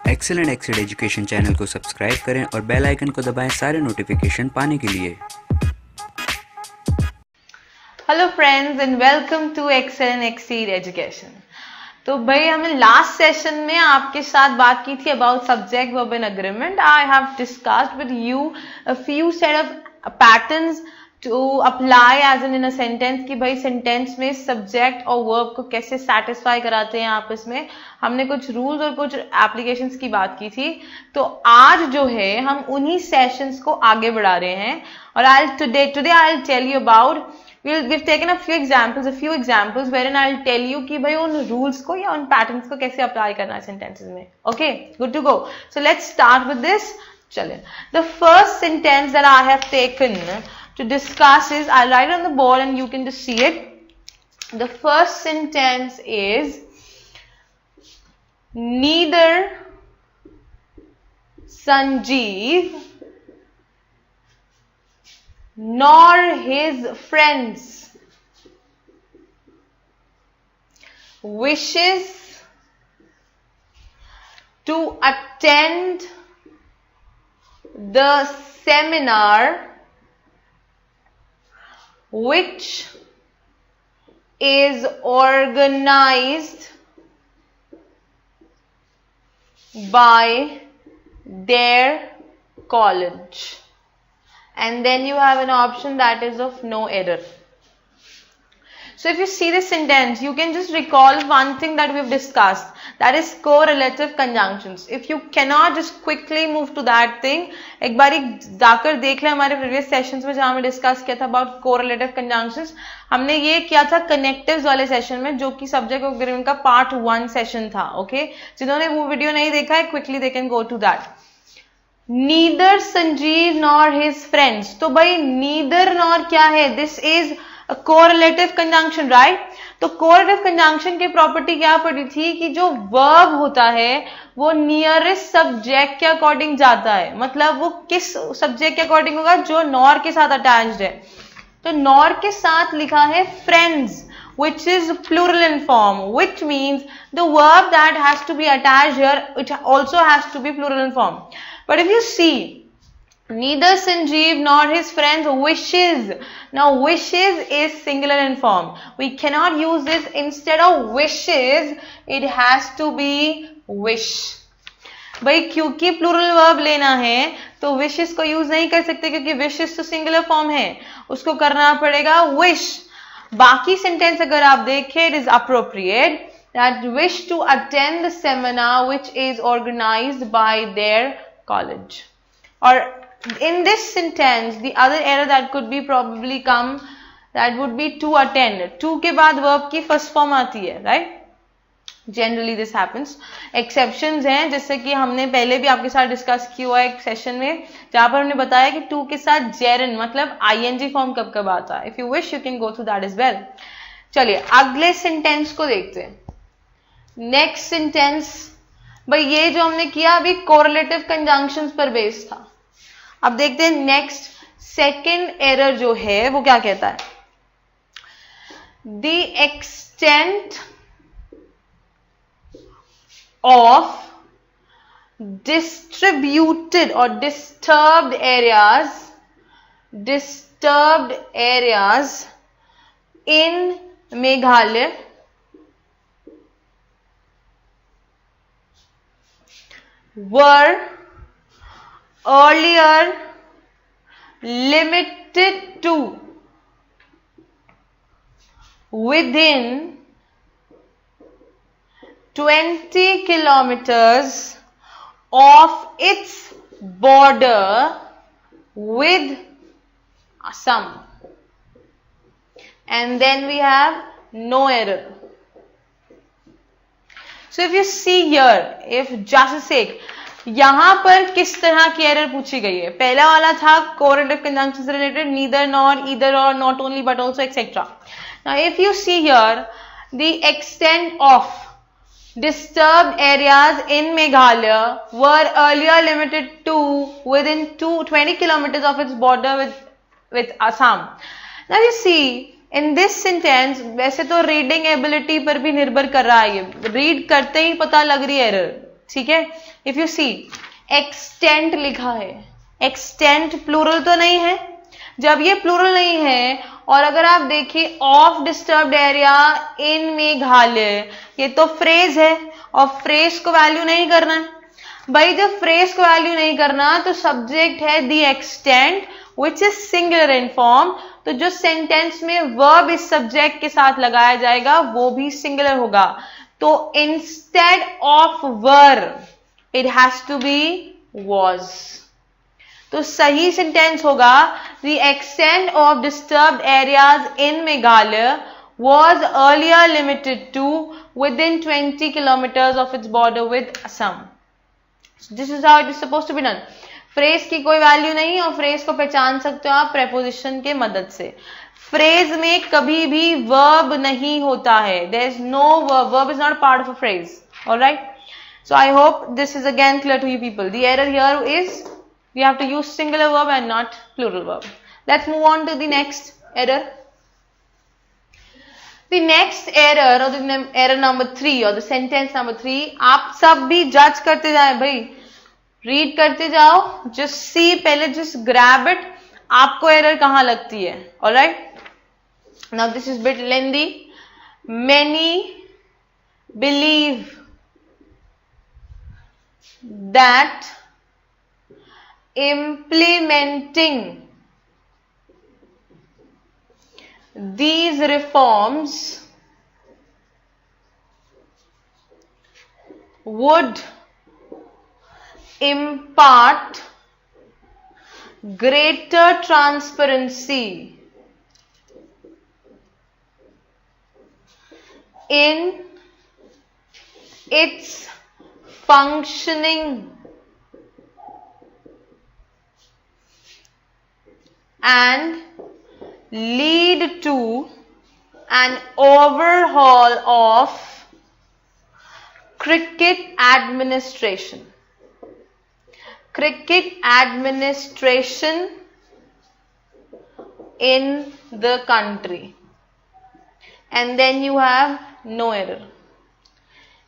Excellent exceed education channel को subscribe करें और बेल आइकन को दबाएं सारे नोटिफिकेशन पाने के लिए। Hello friends and welcome to excellent exceed education. तो भाई हमने लास्ट सेशन में आपके साथ बात की थी about subject verb and agreement. I have discussed with you a few set of patterns to apply as in a sentence कि भाई सेंटेंस में सब्जेक्ट और वर्ब को कैसे सेटिस्फाई कराते हैं आपस में। हमने कुछ रूल्स और कुछ एप्लीकेशंस की बात की थी। तो आज जो है हम उन्हीं सेशंस को आगे बढ़ा रहे हैं और today I'll tell you about we've taken a few examples wherein I'll tell you कि भाई उन rules को या उन patterns को कैसे apply करना है sentences में। Okay, good to go. So let's start with this. चलिए, the first sentence that I have taken to discuss is, I'll write it on the board and you can just see it. The first sentence is, neither Sanjeev nor his friends wishes to attend the seminar which is organized by their college. And then you have an option that is of no error. So if you see this sentence, you can just recall one thing that we've discussed, that is correlative conjunctions. If you cannot, just quickly move to that thing. एक बार जाकर देख ले हमारे previous sessions में जहाँ हमने discuss किया था about correlative conjunctions। हमने ये किया था connectives वाले session में, जो कि subject of agreement का part 1 session था। Okay, जिन्होंने वो video नहीं देखा है, quickly they can go to that. Neither Sanjeev nor his friends. तो भाई neither nor क्या है? This is a correlative conjunction, right? तो correlative conjunction की प्रॉपर्टी क्या पड़ी थी कि जो verb होता है वो nearest subject के अकॉर्डिंग जाता है। मतलब वो किस subject के अकॉर्डिंग होगा? जो nor के साथ attached है। तो nor के साथ लिखा है friends, which is plural in form, which means the verb that has to be attached here, it also has to be plural in form. But if you see, neither Sanjeev nor his friends wishes. Now wishes is singular in form. We cannot use this instead of wishes. It has to be wish. भाई क्योंकि plural verb लेना है तो wishes को use नहीं कर सकते क्योंकि wishes तो singular form है, उसको करना पड़ेगा wish. बाकी sentence अगर आप देखें, it is appropriate that wish to attend the seminar which is organized by their college. Or in this sentence, the other error that could be probably come, that would be to attend. To के बाद verb की first form आती है, right? Generally this happens. Exceptions हैं, जैसे कि हमने पहले भी आपके साथ डिस्कस किया हुआ है एक सेशन में, जहाँ पर हमने बताया कि to के साथ gerund मतलब ing फॉर्म कब कब आता है. If you wish, you can go through that as well. चलिए अगले सेंटेंस को देखते हैं. नेक्स्ट सेंटेंस, भाई ये जो हमने किया अभी कोरिलेटिव कंजंक्शंस पर बेस्ड था. अब देखते हैं नेक्स्ट सेकंड एरर जो है वो क्या कहता है. द एक्सटेंट ऑफ डिस्ट्रीब्यूटेड और disturbed areas in Meghalaya were earlier limited to within 20 kilometers of its border with Assam. And then we have no error. So if you see here, if just a sake, यहां पर किस तरह की error पूछी गई है. पहला वाला था correlative conjunctions related, neither nor, either or, not only but also etc. Now if you see here, the extent of disturbed areas in Meghalaya were earlier limited to within 20 kilometers of its border with Assam. Now you see, in this sentence वैसे तो reading ability पर भी निर्भर कर रहा है. ये read करते ही पता लग रही है एरर, ठीक है. इफ यू सी एक्सटेंट लिखा है, एक्सटेंट प्लूरल तो नहीं है. जब ये प्लूरल नहीं है और अगर आप देखिए of disturbed area in Meghalaya, ये तो फ्रेज है और फ्रेज को वैल्यू नहीं करना है भाई. जब फ्रेज को वैल्यू नहीं करना तो सब्जेक्ट है the extent which is singular in form. तो जो सेंटेंस में वर्ब इस सब्जेक्ट के साथ लगाया जाएगा वो भी सिंगुलर होगा. तो instead of were it has to be was. तो सही सेंटेंस होगा the extent of disturbed areas in Meghalaya was earlier limited to within 20 kilometers of its border with Assam. So this is how it is supposed to be done. Phrase की कोई value नहीं और phrase को पहचान सकते हो आप प्रेपोजिशन के मदद से. फ्रेज में कभी भी वर्ब नहीं होता है. There is no verb. Verb is not part of a phrase. Alright. So I hope this is again clear to you people. The error here is we have to use singular verb and not plural verb. Let's move on to the next error. The next error or the error number 3 or the sentence number 3, आप सब भी जज करते जाए भाई, read करते जाओ. Just see, पहले जस्ट ग्रैब इट, आपको एरर कहां लगती है. Alright. Now this is bit lengthy. Many believe that implementing these reforms would impart greater transparency in its functioning and lead to an overhaul of cricket administration. Cricket administration in the country. And then you have no error.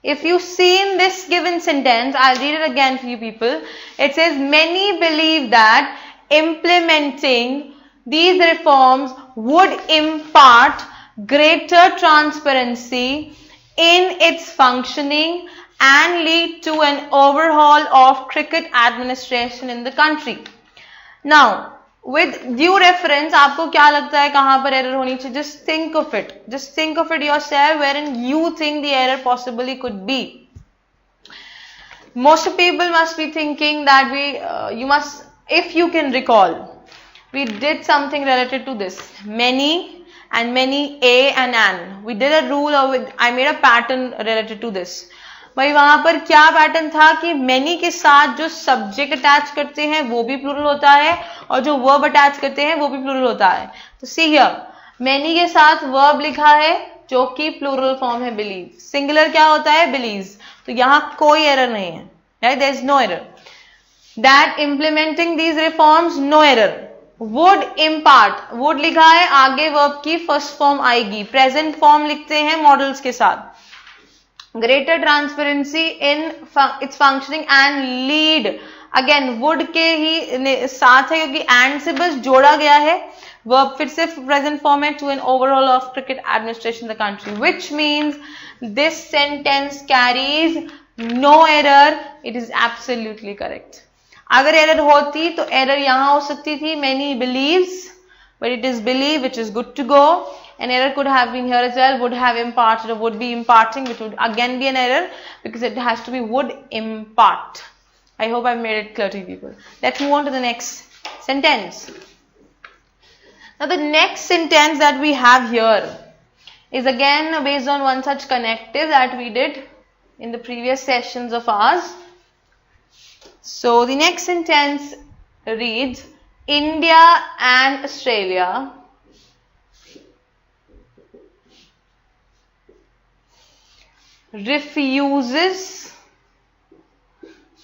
If you see in this given sentence, I'll read it again for you people. It says, many believe that implementing these reforms would impart greater transparency in its functioning and lead to an overhaul of cricket administration in the country. Now, with due reference, आपको क्या लगता है कहां पर error होनी चाहिए? Just think of it. Just think of it yourself wherein you think the error possibly could be. Most people must be thinking that you must, if you can recall, we did something related to this. Many and many, a and an. We did a rule or I made a pattern related to this. भाई वहां पर क्या pattern था कि many के साथ जो subject attach करते हैं वो भी प्लूरल होता है और जो वर्ब अटैच करते हैं वो भी प्लूरल होता है. तो सी हियर, many के साथ वर्ब लिखा है जो कि प्लूरल फॉर्म है बिलीव. सिंगुलर क्या होता है? बिलीव्स. तो यहां कोई एरर नहीं है. Right, there is no error. That implementing these reforms, no error. Would impart, would लिखा है, आगे वर्ब की फर्स्ट फॉर्म आएगी. प्रेजेंट फॉर्म लिखते हैं मॉडल्स के साथ. Greater transparency in its functioning and lead, again would के ही साथ है क्योंकि एंड से बस जोड़ा गया है. वर्ब फिर से प्रेजेंट फॉर्म है, to an overall of cricket administration the country, which means this sentence carries no error. It is absolutely correct. अगर एरर होती तो एरर यहां हो सकती थी, many believes, but it is believe, which is good to go. An error could have been here as well, would have imparted or would be imparting, which would again be an error because it has to be would impart. I hope I've made it clear to you people. Let's move on to the next sentence. Now the next sentence that we have here is again based on one such connective that we did in the previous sessions of ours. So the next sentence reads, India and Australia refuses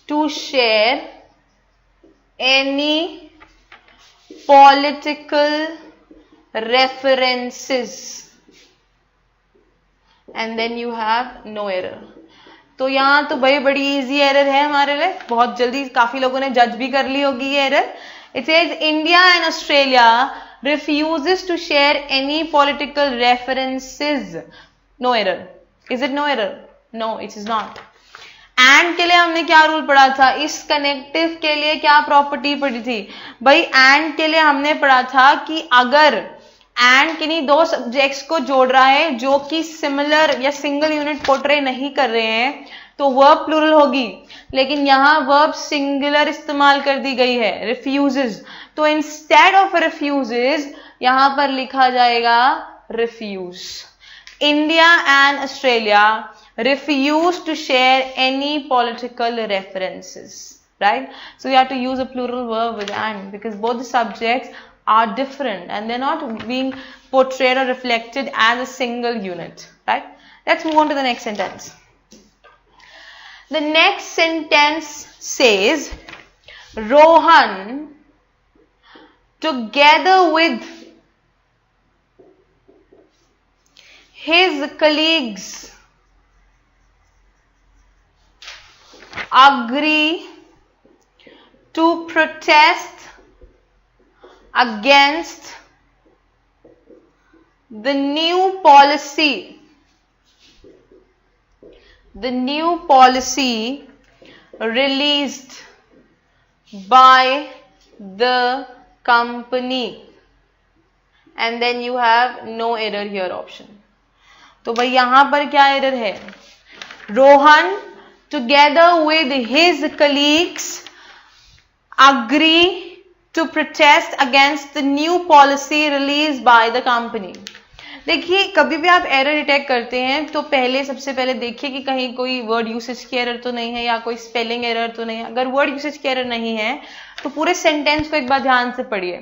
to share any political references. And then you have no error. तो यहाँ तो भाई बड़ी easy error है हमारे लिए, बहुत जल्दी काफी लोगों ने जज भी कर ली होगी ये error. It says India and Australia refuses to share any political references. No error. Is it no error? No, it is not. And के लिए हमने क्या रूल पढ़ा था, इस कनेक्टिव के लिए क्या प्रॉपर्टी पढ़ी थी भाई, एंड के लिए हमने पढ़ा था कि अगर एंड किन्हीं दो सब्जेक्ट्स को जोड़ रहा है जो कि सिमिलर या सिंगल यूनिट पोर्ट्रे नहीं कर रहे हैं तो वर्ब प्लूरल होगी, लेकिन यहां वर्ब सिंगुलर इस्तेमाल कर दी गई है, रिफ्यूजेस. तो इंस्टेड ऑफ रिफ्यूजेस यहां पर लिखा जाएगा refuse. India and Australia refuse to share any political references, right? So you have to use a plural verb with and, because both the subjects are different and they're not being portrayed or reflected as a single unit, right? Let's move on to the next sentence. The next sentence says, Rohan, together with his colleagues, agree to protest against the new policy released by the company, and then you have no error here option. तो भाई यहां पर क्या error है, Rohan together with his colleagues agree to protest against the new policy released by the company. देखिए कभी भी आप एरर डिटेक्ट करते हैं तो सबसे पहले देखिए कि कहीं कोई वर्ड यूसेज की एरर तो नहीं है या कोई स्पेलिंग एरर तो नहीं है. अगर वर्ड यूसेज की एरर नहीं है तो पूरे सेंटेंस को एक बार ध्यान से पढ़िए.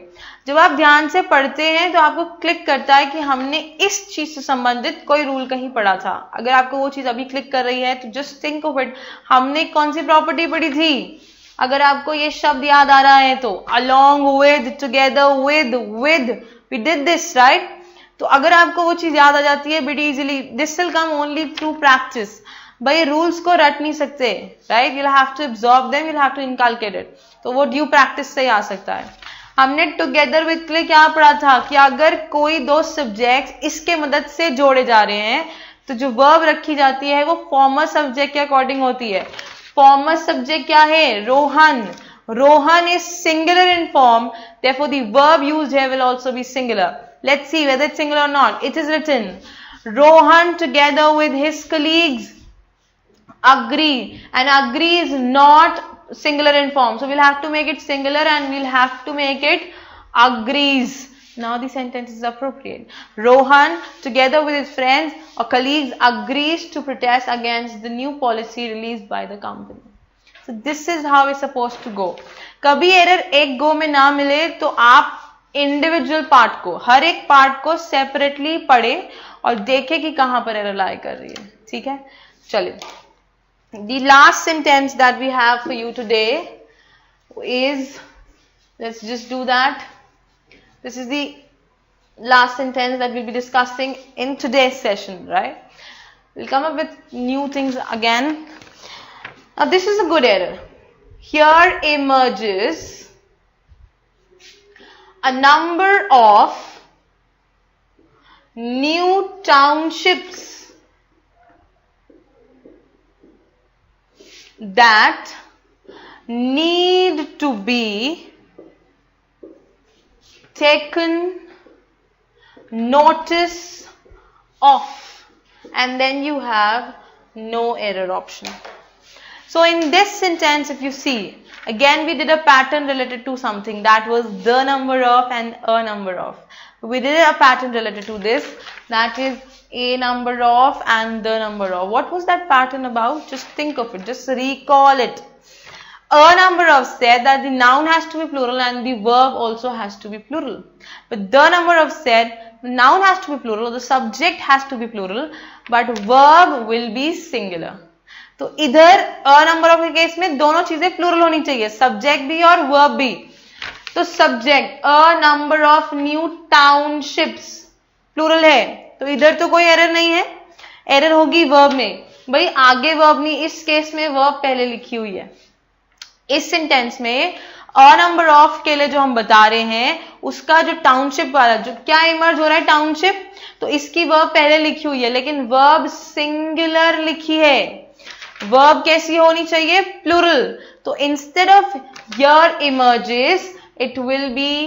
जब आप ध्यान से पढ़ते हैं तो आपको क्लिक करता है कि हमने इस चीज से संबंधित कोई रूल कहीं पढ़ा था. अगर आपको वो चीज अभी क्लिक कर रही है तो जस्ट थिंक ऑफ इट, हमने कौन सी प्रॉपर्टी पढ़ी थी. अगर आपको ये शब्द याद आ रहा है तो along with, together with, we did this, right? तो अगर आपको वो चीज याद आ जाती है बड़ी easily, this will come only through practice. भाई रूल्स को रट नहीं सकते, right? You have to absorb them, you have to inculcate it. तो वो ड्यू प्रैक्टिस से ही आ सकता है. हमने टुगेदर विद के लिए क्या पढ़ा था कि अगर कोई दो सब्जेक्ट इसके मदद से जोड़े जा रहे हैं तो जो वर्ब रखी जाती है वो फॉर्मर सब्जेक्ट के अकॉर्डिंग होती है. फॉर्मर सब्जेक्ट क्या है, Rohan. Rohan is singular in form, therefore the verb used here will also be singular. Let's see whether it's singular or not. It is written, Rohan together with his colleagues agree, and agree is not singular in form, so we'll have to make it singular and we'll have to make it agrees. Now the sentence is appropriate. Rohan together with his friends or colleagues agrees to protest against the new policy released by the company. So this is how it's supposed to go. कभी error एक गो में ना मिले तो आप individual part को, हर एक part को सेपरेटली पढ़े और देखें कि कहां पर एरर लाई कर रही है. ठीक है, चलिए. The last sentence that we have for you today is, let's just do that. This is the last sentence that we'll be discussing in today's session, right? We'll come up with new things again. Now this is a good error. Here emerges a number of new townships that need to be taken notice of, and then you have no error option. So in this sentence, if you see, again we did a pattern related to something, that was the number of and a number of. We did a pattern related to this, that is a number of and the number of. What was that pattern about? Just think of it, just recall it. A number of said that the noun has to be plural and the verb also has to be plural. But the number of said the noun has to be plural, the subject has to be plural, but verb will be singular. तो इधर अ number of के case में दोनों चीजें plural होनी चाहिए, subject भी और वर्ब भी. तो subject a number of new townships plural है, तो इधर तो कोई एरर नहीं है. एरर होगी वर्ब में. भाई आगे वर्ब नहीं, इस केस में वर्ब पहले लिखी हुई है। इस सेंटेंस में अ नंबर ऑफ के लिए जो हम बता रहे हैं उसका जो टाउनशिप वाला जो क्या इमर्ज हो रहा है टाउनशिप, तो इसकी वर्ब पहले लिखी हुई है लेकिन वर्ब सिंगुलर लिखी है। वर्ब कैसी होनी चाहिए? प्लूरल। तो instead of here emerges it will be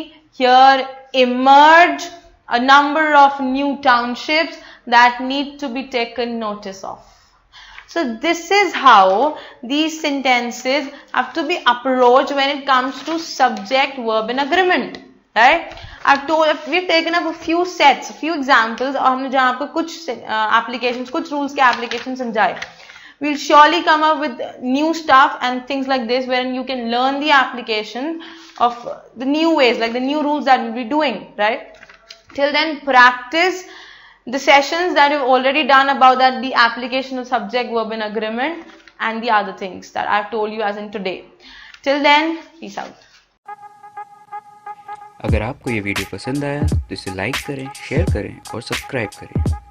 here emerge a number of new townships that need to be taken notice of. So this is how these sentences have to be approached when it comes to subject, verb and agreement, right? We've taken up a few sets, a few examples और हमने जहाँ आपको कुछ applications, कुछ rules के applications समझाए. We'll surely come up with new stuff and things like this wherein you can learn the application of the new ways, like the new rules that we'll be doing, right? Till then, practice the sessions that you've already done about that, the application of subject, verb and agreement and the other things that I've told you as in today. Till then, peace out. अगर आपको ये video पसंद आया तो इसे like करें, share करें और सब्सक्राइब करें।